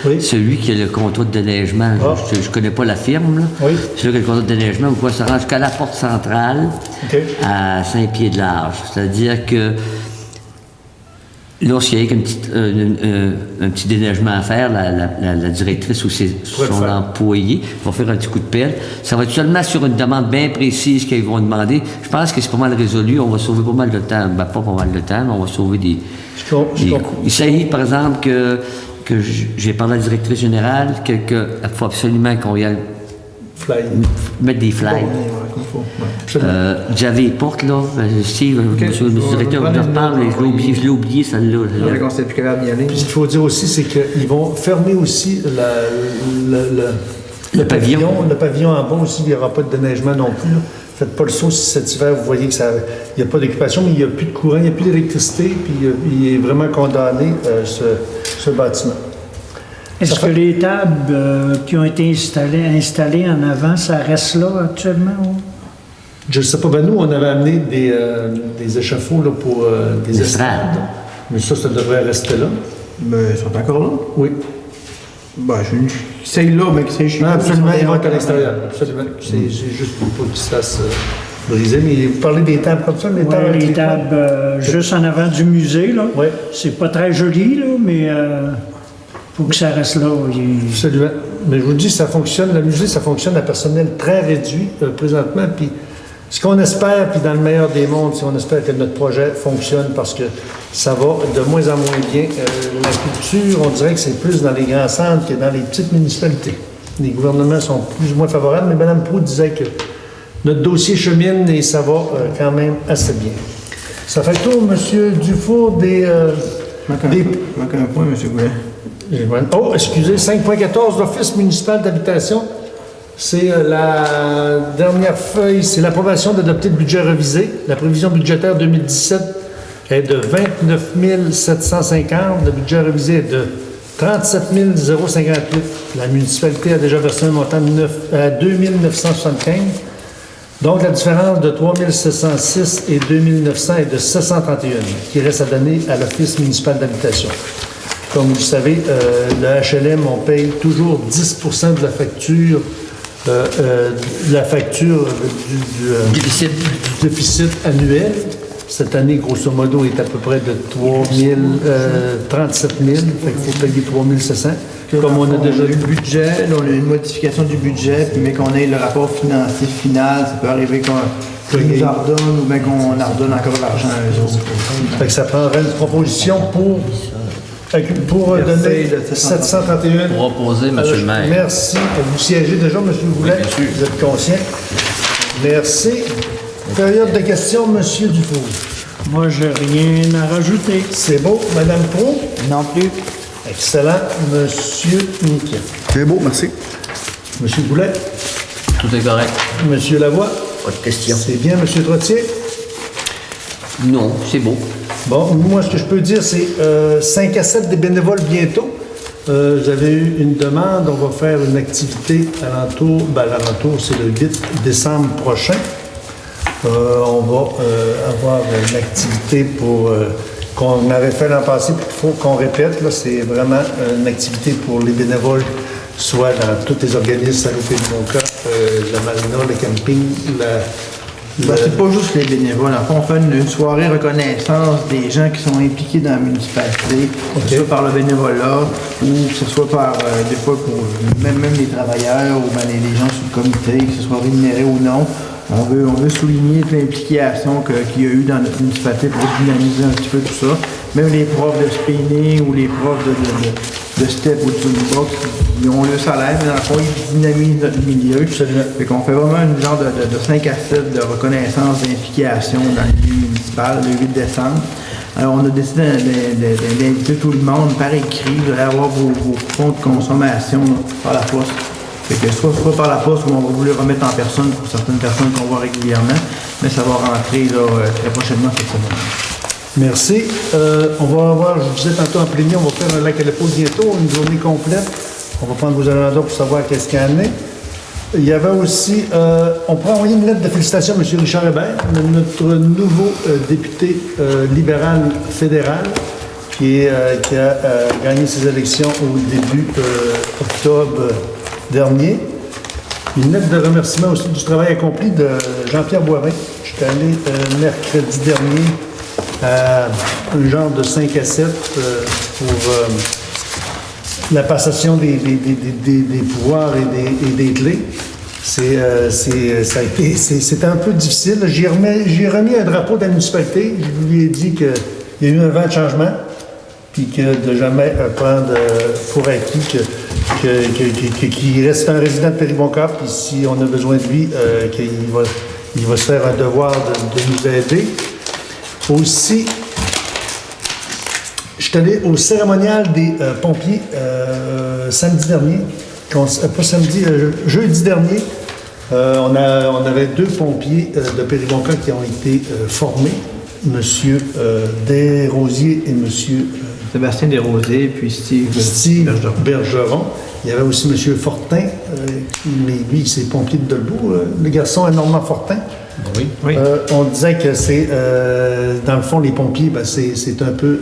Oui.
Celui qui a le contrat de déneigement,
Ah.
je ne connais pas la firme, là.
Oui.
Celui qui a le contrat de déneigement, on va se rendre jusqu'à la porte centrale
OK.
à 5 pieds de large. C'est-à-dire que lorsqu'il y a un petit déneigement à faire, la directrice ou
Pourrait le
son
faire.
employé va faire un petit coup de pelle. Ça va être seulement sur une demande bien précise qu'ils vont demander. Je pense que c'est pas mal résolu. On va sauver pas mal de temps. Ben, pas mal de temps, mais on va sauver des...
Je comprends.
Il s'agit, par exemple, que j'ai parlé à la directrice générale, qu'il faut absolument qu'on y aille
Fly.
mettre des flyers. J'avais les portes, là. Steve, monsieur le directeur, vous en reparle, je l'ai oublié, celle-là.
Il y a qu'on s'est plus capable d'y aller.
Puis ce qu'il faut dire aussi, c'est qu'ils vont fermer aussi le pavillon. Le pavillon en bas aussi, il n'y aura pas de déneigement non plus, là. Faites pas le saut si cet hiver, vous voyez qu'il n'y a pas d'occupation, mais il n'y a plus de courant, il n'y a plus d'électricité, puis il est vraiment condamné, ce bâtiment.
Est-ce que les tables qui ont été installées en avant, ça reste là actuellement? Ou?
Je ne sais pas, ben nous, on avait amené des échafauds là, pour des
Des
estrades.
estrades.
Mais ça devrait rester là.
Ben, ils sont encore là.
Oui.
Ben, c'est là, mais c'est chez
Non,
nous.
absolument,
Ils
ils
sont
vont être à
là.
l'extérieur. Absolument. C'est juste pour pas qu'ils se fassent briser. Mais vous parlez des tables comme ça, les tables
Ouais,
avec
les tables juste en avant du musée, là.
Oui.
C'est pas très joli, là, mais faut que ça reste là.
Absolument. Mais je vous dis, ça fonctionne, le musée, ça fonctionne à personnel très réduit présentement. Puis ce qu'on espère, puis dans le meilleur des mondes, si on espère que notre projet fonctionne parce que ça va de moins en moins bien. La culture, on dirait que c'est plus dans les grands centres que dans les petites municipalités. Les gouvernements sont plus ou moins favorables, mais Mme Proulx disait que notre dossier chemine et ça va quand même assez bien. Ça fait le tour, M. Dufour, des...
Manque un point, M. Goulet.
Oh, excusez, 5.14, l'Office municipal d'habitation. C'est la dernière feuille, c'est l'approbation d'adopter le budget révisé. La prévision budgétaire 2017 est de 29 750. Le budget révisé est de 37 058. La municipalité a déjà versé un montant de 2 975. Donc, la différence de 3 706 et 2 900 est de 731, qui reste à donner à l'Office municipal d'habitation. Comme vous le savez, le HLM, on paye toujours 10 de la facture, du déficit annuel. Cette année, grosso modo, est à peu près de 37 000. Fait qu'il faut payer 3 700. Comme on a déjà
eu le budget, là, on a eu une modification du budget, puis mais qu'on ait le rapport financier final, ça peut arriver qu'on nous ordonne ou bien qu'on ordonne encore l'argent à eux autres.
Fait que ça prendrait une proposition pour donner 731.
Pour opposer, M. le maire.
Merci. Vous siégez déjà, M. Goulet.
Oui, bien sûr.
Vous êtes conscient. Merci. Période de questions, M. Dufour.
Moi, j'ai rien à rajouter.
C'est beau. Mme Proulx?
Non plus.
Excellent. Monsieur Niquet.
C'est beau, merci.
Monsieur Goulet.
Tout est correct.
Monsieur Lavoie.
Pas de question.
C'est bien, Monsieur Trottier.
Non, c'est beau.
Bon, moi, ce que je peux dire, c'est 5 à 7 des bénévoles bientôt. Vous avez eu une demande. On va faire une activité alentour. L'alentour, c'est le 8 décembre prochain. On va avoir une activité pour qu'on avait fait l'an passé, puis il faut qu'on répète. Là, c'est vraiment une activité pour les bénévoles, soit dans tous les organismes, Salopé de Monca, la marina, le camping,
Ben, c'est pas juste les bénévoles. En fait, on fait une soirée reconnaissance des gens qui sont impliqués dans la municipalité, que ce soit par le bénévolat ou que ce soit par, des fois, pour même les travailleurs ou ben, les gens sur le comité, que ce soit rémunéré ou non. On veut souligner l'implication qu'il y a eu dans notre municipalité pour dynamiser un petit peu tout ça. Même les profs de spinning ou les profs de step ou de box, ils ont le salaire, mais dans le fond, ils dynamisent notre milieu. Fait qu'on fait vraiment une genre de 5 à 7 de reconnaissance d'implication dans le milieu municipal le 8 décembre. Alors, on a décidé d'inviter tout le monde par écrit, vous allez avoir vos fonds de consommation par la poste. Fait que soit par la poste ou on va vous les remettre en personne pour certaines personnes qu'on voit régulièrement, mais ça va rentrer là, très prochainement cette semaine.
Merci. On va avoir, je vous disais tantôt en plénier, on va faire un lac à la pause bientôt, une journée complète. On va prendre vos agendas pour savoir qu'est-ce qu'il y en a. Il y avait aussi, on pourrait envoyer une lettre de félicitations à M. Richard Hébert, notre nouveau député libéral fédéral. qui a gagné ses élections au début octobre dernier. Une lettre de remerciement aussi du travail accompli de Jean-Pierre Boivin. Je suis allé mercredi dernier à un genre de 5 à 7 pour la passation des pouvoirs et des clés. C'était un peu difficile. J'ai remis un drapeau de la municipalité. Je lui ai dit qu'il y a eu un vent de changement, puis que de jamais prendre pour acquis qu'il reste un résident de Périboncourt, puis si on a besoin de lui, il va se faire un devoir de nous aider. Aussi, je suis allé au cérémonial des pompiers samedi dernier. Pas samedi, jeudi dernier. On avait 2 pompiers de Périboncourt qui ont été formés. Monsieur Desrosiers et monsieur
Sébastien Desrosiers, puis Steve
Bergeron. Il y avait aussi monsieur Fortin, mais lui, c'est pompier de Dolbeau. Le garçon est Normand Fortin.
Oui.
On disait que c'est, dans le fond, les pompiers, ben, c'est un peu...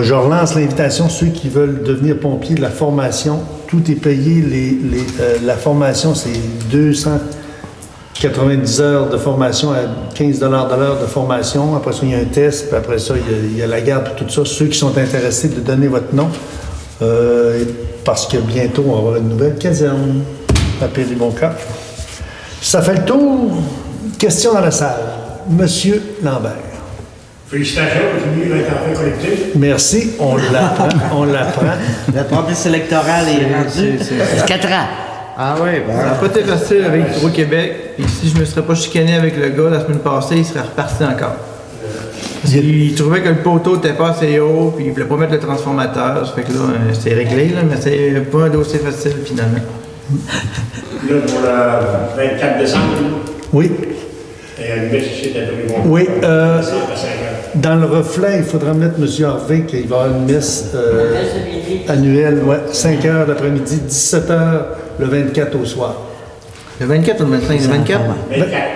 je relance l'invitation, ceux qui veulent devenir pompiers, de la formation, tout est payé. La formation, c'est 290 heures de formation à 15 $ de l'heure de formation. Après ça, il y a un test, puis après ça, il y a la garde, puis tout ça. Ceux qui sont intéressés de donner votre nom, parce que bientôt, on va avoir une nouvelle caserne à Périboncourt. Ça fait le tour. Question dans la salle. Monsieur Lambert.
Félicitations, vous avez été enfin collectif.
Merci, on l'apprend.
Le promesse électorale est rendu 4 ans. Ah oui,
Ça n'a pas été facile avec Hydro-Québec. Puis si je me serais pas chicané avec le gars la semaine passée, il serait reparti encore. Il trouvait que le poteau n'était pas assez haut, puis il voulait pas mettre le transformateur. Ça fait que là, c'est réglé, là, mais c'est pas un dossier facile finalement.
Là, pour le 24 décembre,
Oui.
et à la limite, ici, d'être
Oui,
à 5 heures.
dans le reflet, il faudra mettre M. Harvey qu'il va y avoir une messe annuelle, 5 heures l'après-midi, 17 heures le 24 au soir.
Le 24 ou le 25? Le 24?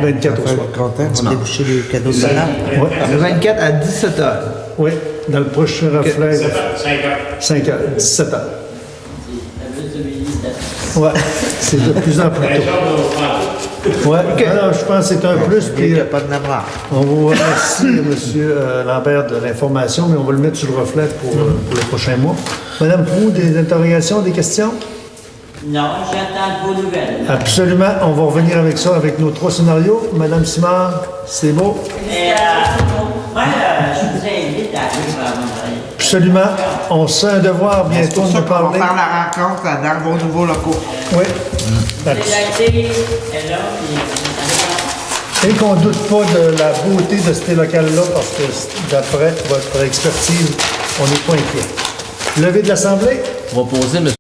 24 au soir.
Content, on va déboucher les cadeaux de Noël.
Ouais.
Le 24 à 17 h.
Oui, dans le prochain reflet,
5 heures.
5 heures, 17 heures. Oui, c'est de plus en plus tôt. Oui, alors je pense que c'est un plus.
Il n'y
Puis,
a pas de navrard.
on vous remercie, M. Lambert, de l'information, mais on va le mettre sur le reflet pour le prochain mois. Madame Proulx, des interrogations, des questions?
Non, j'attends vos nouvelles.
Absolument. On va revenir avec ça, avec nos 3 scénarios. Madame Simard, c'est beau?
Et moi, je vous invite à aller voir mon mari.
Absolument. On se fait un devoir
C'est
bientôt
pour
de
ça
nous
qu'on va
parler.
faire la rencontre dans vos nouveaux locaux.
Oui.
La télé est là, puis
Et qu'on ne doute pas de la beauté de ces locales-là, parce que d'après votre expertise, on n'est pas inquiet. Levée de l'Assemblée?
Proposer, M.